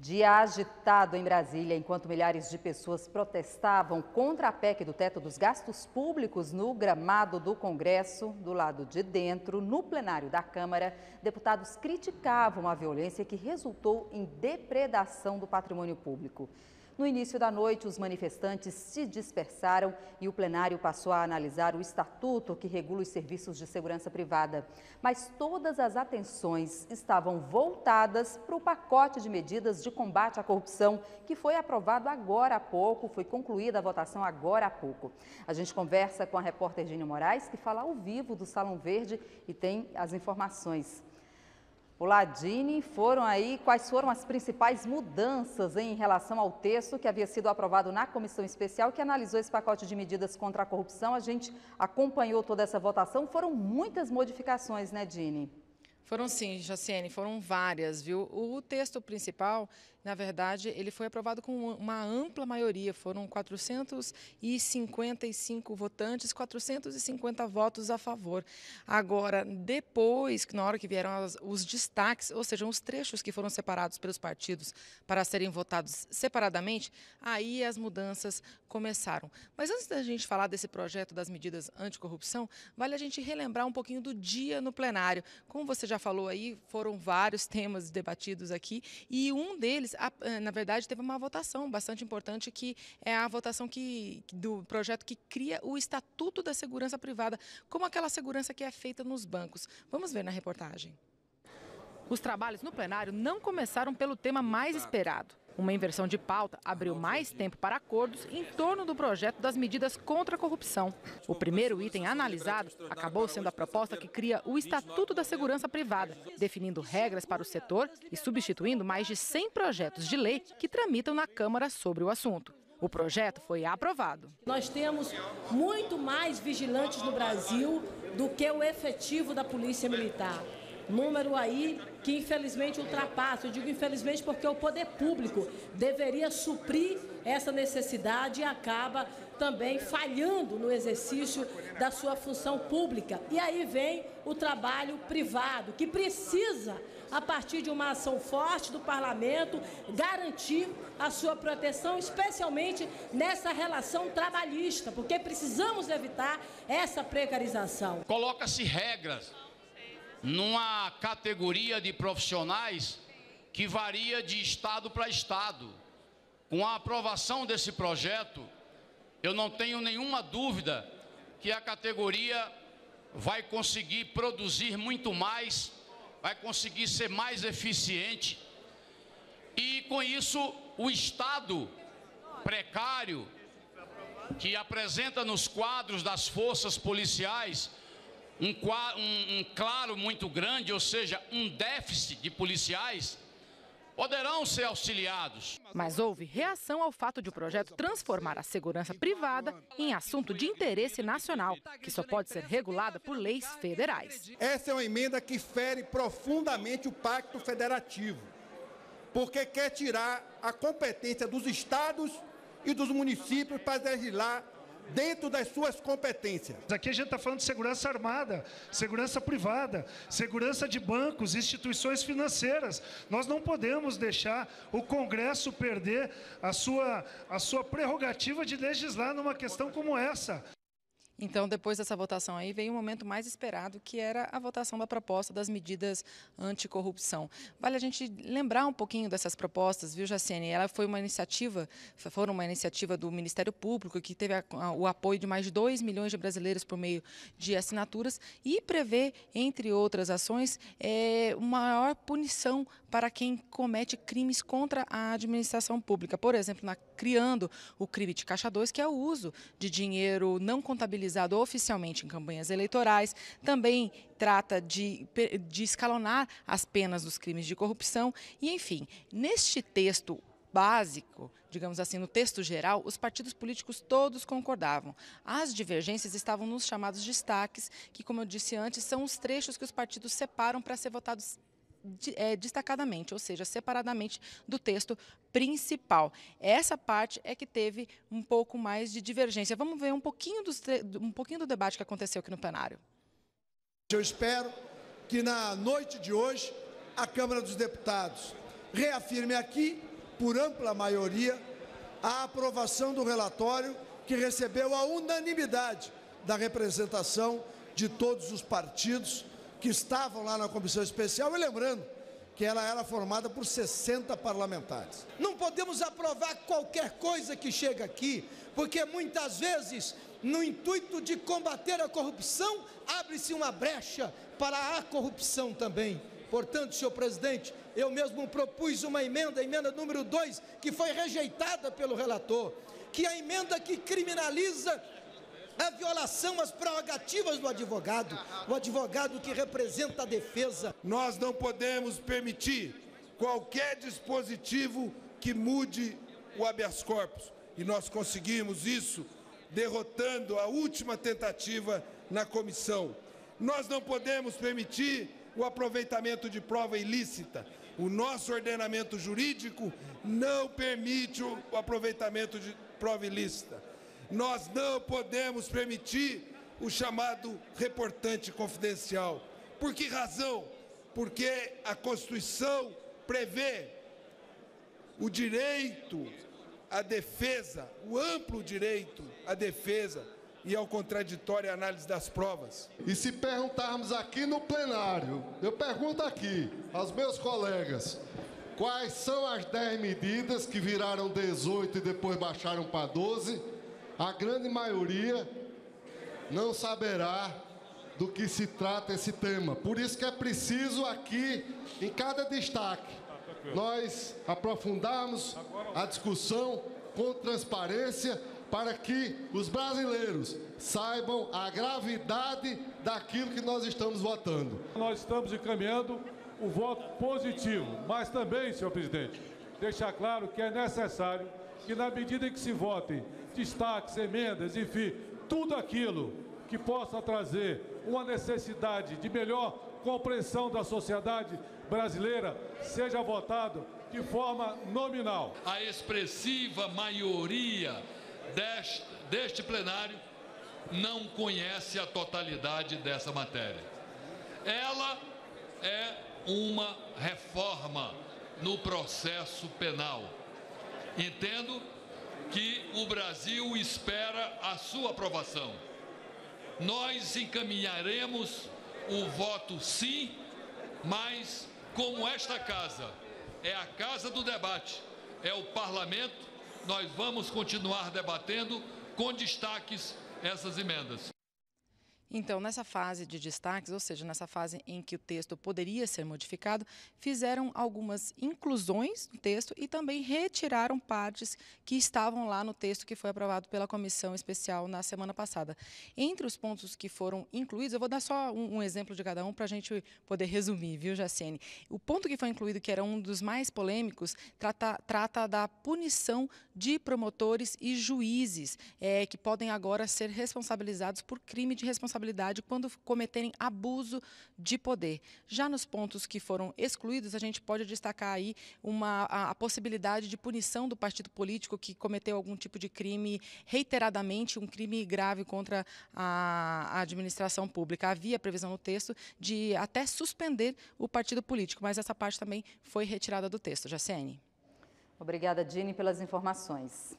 Dia agitado em Brasília, enquanto milhares de pessoas protestavam contra a PEC do teto dos gastos públicos no gramado do Congresso, do lado de dentro, no plenário da Câmara, deputados criticavam a violência que resultou em depredação do patrimônio público. No início da noite, os manifestantes se dispersaram e o plenário passou a analisar o estatuto que regula os serviços de segurança privada. Mas todas as atenções estavam voltadas para o pacote de medidas de combate à corrupção, que foi aprovado agora há pouco, foi concluída a votação agora há pouco. A gente conversa com a repórter Gênia Moraes, que fala ao vivo do Salão Verde e tem as informações. Olá, Dini, quais foram as principais mudanças em relação ao texto que havia sido aprovado na comissão especial que analisou esse pacote de medidas contra a corrupção? A gente acompanhou toda essa votação, foram muitas modificações, né, Dini? Foram sim, Jaciene, foram várias, viu? O texto principal, na verdade, ele foi aprovado com uma ampla maioria, foram 455 votantes, 450 votos a favor. Agora, depois, na hora que vieram os destaques, ou seja, os trechos que foram separados pelos partidos para serem votados separadamente, aí as mudanças começaram. Mas antes da gente falar desse projeto das medidas anticorrupção, vale a gente relembrar um pouquinho do dia no plenário. Como você já falou aí, foram vários temas debatidos aqui e um deles, na verdade, teve uma votação bastante importante, que é a votação do projeto que cria o Estatuto da Segurança Privada, como aquela segurança que é feita nos bancos. Vamos ver na reportagem. Os trabalhos no plenário não começaram pelo tema mais esperado. Uma inversão de pauta abriu mais tempo para acordos em torno do projeto das medidas contra a corrupção. O primeiro item analisado acabou sendo a proposta que cria o Estatuto da Segurança Privada, definindo regras para o setor e substituindo mais de 100 projetos de lei que tramitam na Câmara sobre o assunto. O projeto foi aprovado. Nós temos muito mais vigilantes no Brasil do que o efetivo da Polícia Militar. Número aí que infelizmente ultrapassa, eu digo infelizmente porque o poder público deveria suprir essa necessidade e acaba também falhando no exercício da sua função pública. E aí vem o trabalho privado, que precisa, a partir de uma ação forte do parlamento, garantir a sua proteção, especialmente nessa relação trabalhista, porque precisamos evitar essa precarização. Coloca-se regras numa categoria de profissionais que varia de estado para estado. Com a aprovação desse projeto, eu não tenho nenhuma dúvida que a categoria vai conseguir produzir muito mais, vai conseguir ser mais eficiente e, com isso, o estado precário que apresenta nos quadros das forças policiais um claro muito grande, ou seja, um déficit de policiais, poderão ser auxiliados. Mas houve reação ao fato de o projeto transformar a segurança privada em assunto de interesse nacional, que só pode ser regulada por leis federais. Essa é uma emenda que fere profundamente o Pacto Federativo, porque quer tirar a competência dos estados e dos municípios para legislar dentro das suas competências. Aqui a gente está falando de segurança armada, segurança privada, segurança de bancos, instituições financeiras. Nós não podemos deixar o Congresso perder a sua prerrogativa de legislar numa questão como essa. Então, depois dessa votação aí, veio o momento mais esperado, que era a votação da proposta das medidas anticorrupção. Vale a gente lembrar um pouquinho dessas propostas, viu, Jaciene? Ela foram uma iniciativa do Ministério Público, que teve o apoio de mais de 2 milhões de brasileiros por meio de assinaturas e prevê, entre outras ações, uma maior punição para quem comete crimes contra a administração pública. Por exemplo, criando o crime de caixa 2, que é o uso de dinheiro não contabilizado oficialmente em campanhas eleitorais. Também trata de escalonar as penas dos crimes de corrupção. E, enfim, neste texto básico, digamos assim, no texto geral, os partidos políticos todos concordavam. As divergências estavam nos chamados destaques, que, como eu disse antes, são os trechos que os partidos separam para ser votados destacadamente, ou seja, separadamente do texto principal. Essa parte é que teve um pouco mais de divergência. Vamos ver um pouquinho do debate que aconteceu aqui no plenário. Eu espero que na noite de hoje a Câmara dos Deputados reafirme aqui por ampla maioria, a aprovação do relatório, que recebeu a unanimidade da representação de todos os partidos que estavam lá na comissão especial, e lembrando que ela era formada por 60 parlamentares. Não podemos aprovar qualquer coisa que chega aqui, porque muitas vezes, no intuito de combater a corrupção, abre-se uma brecha para a corrupção também. Portanto, senhor presidente, eu mesmo propus uma emenda, a emenda número 2, que foi rejeitada pelo relator, que é a emenda que criminaliza a violação às prerrogativas do advogado, o advogado que representa a defesa. Nós não podemos permitir qualquer dispositivo que mude o habeas corpus. E nós conseguimos isso derrotando a última tentativa na comissão. Nós não podemos permitir o aproveitamento de prova ilícita. O nosso ordenamento jurídico não permite o aproveitamento de prova ilícita. Nós não podemos permitir o chamado reportante confidencial. Por que razão? Porque a Constituição prevê o direito à defesa, o amplo direito à defesa e ao contraditório e análise das provas. E se perguntarmos aqui no plenário, eu pergunto aqui aos meus colegas, quais são as 10 medidas que viraram 18 e depois baixaram para 12, a grande maioria não saberá do que se trata esse tema. Por isso que é preciso aqui, em cada destaque, nós aprofundarmos a discussão com transparência para que os brasileiros saibam a gravidade daquilo que nós estamos votando. Nós estamos encaminhando o voto positivo, mas também, senhor presidente, deixar claro que é necessário que, na medida em que se votem destaques, emendas, enfim, tudo aquilo que possa trazer uma necessidade de melhor compreensão da sociedade brasileira, seja votado de forma nominal. A expressiva maioria deste plenário não conhece a totalidade dessa matéria. Ela é uma reforma no processo penal. Entendo que o Brasil espera a sua aprovação. Nós encaminharemos o voto sim, mas como esta casa é a casa do debate, é o parlamento, nós vamos continuar debatendo com destaques essas emendas. Então, nessa fase de destaques, ou seja, nessa fase em que o texto poderia ser modificado, fizeram algumas inclusões no texto e também retiraram partes que estavam lá no texto que foi aprovado pela comissão especial na semana passada. Entre os pontos que foram incluídos, eu vou dar só um exemplo de cada um para a gente poder resumir, viu, Jaciene? O ponto que foi incluído, que era um dos mais polêmicos, trata da punição de promotores e juízes, que podem agora ser responsabilizados por crime de responsabilidade quando cometerem abuso de poder. Já nos pontos que foram excluídos, a gente pode destacar aí a possibilidade de punição do partido político que cometeu algum tipo de crime reiteradamente, um crime grave contra a administração pública. Havia previsão no texto de até suspender o partido político, mas essa parte também foi retirada do texto. Jaciene. Obrigada, Dini, pelas informações.